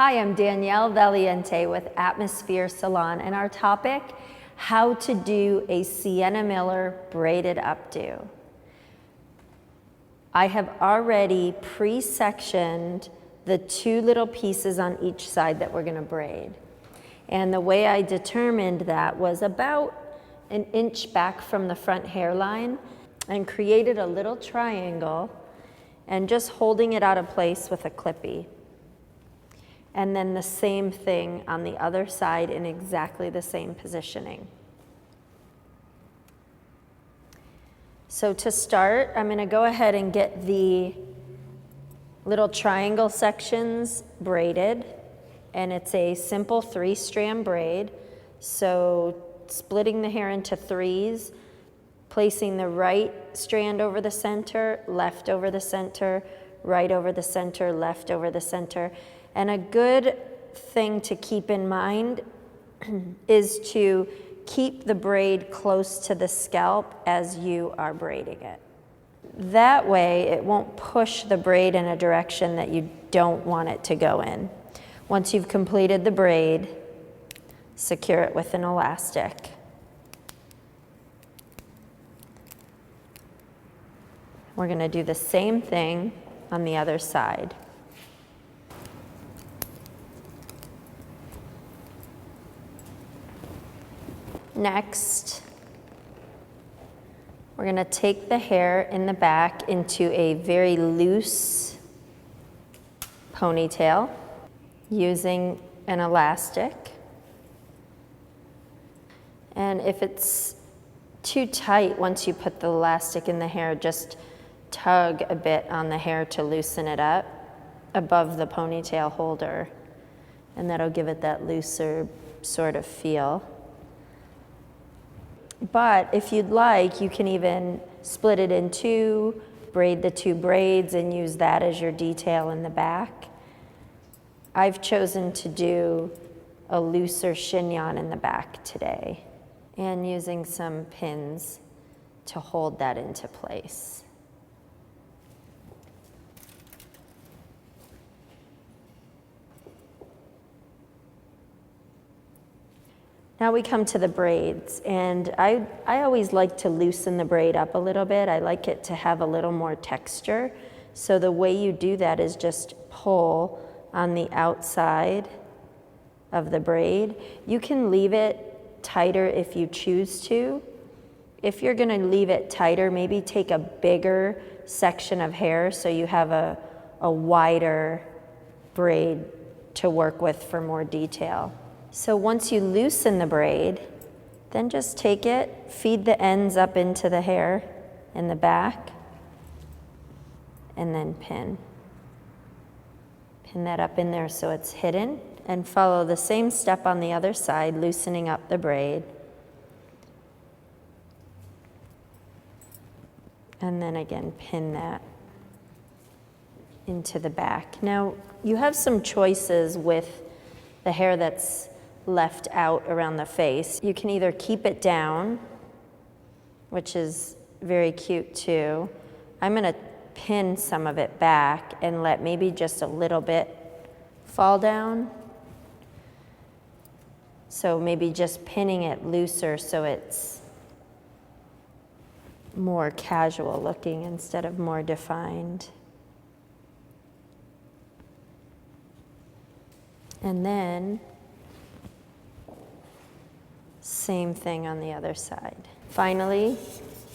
Hi, I'm Danielle Valiente with Atmosphere Salon, and our topic, how to do a Sienna Miller braided updo. I have already pre-sectioned the two little pieces on each side that we're gonna braid. And the way I determined that was about an inch back from the front hairline, and created a little triangle and just holding it out of place with a clippy. And then the same thing on the other side in exactly the same positioning. So to start, I'm gonna go ahead and get the little triangle sections braided, and it's a simple 3-strand braid. So splitting the hair into 3s, placing the right strand over the center, left over the center, right over the center, left over the center. And a good thing to keep in mind is to keep the braid close to the scalp as you are braiding it. That way it won't push the braid in a direction that you don't want it to go in. Once you've completed the braid, secure it with an elastic. We're going to do the same thing on the other side. Next, we're going to take the hair in the back into a very loose ponytail using an elastic. And if it's too tight, once you put the elastic in the hair, just tug a bit on the hair to loosen it up above the ponytail holder, and that'll give it that looser sort of feel. But if you'd like, you can even split it in two, braid the two braids, and use that as your detail in the back. I've chosen to do a looser chignon in the back today, and using some pins to hold that into place. Now we come to the braids, and I always like to loosen the braid up a little bit. I like it to have a little more texture. So the way you do that is just pull on the outside of the braid. You can leave it tighter if you choose to. If you're gonna leave it tighter, maybe take a bigger section of hair so you have a wider braid to work with for more detail. So once you loosen the braid, then just take it, feed the ends up into the hair in the back, and then pin. Pin that up in there so it's hidden, and follow the same step on the other side, loosening up the braid. And then again, pin that into the back. Now, you have some choices with the hair that's left out around the face. You can either keep it down, which is very cute too. I'm gonna pin some of it back and let maybe just a little bit fall down. So maybe just pinning it looser so it's more casual looking instead of more defined. And then same thing on the other side. Finally,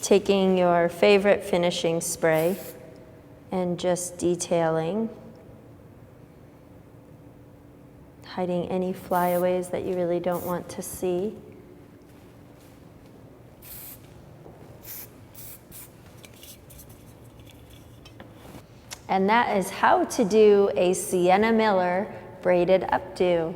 taking your favorite finishing spray and just detailing, hiding any flyaways that you really don't want to see. And that is how to do a Sienna Miller braided updo.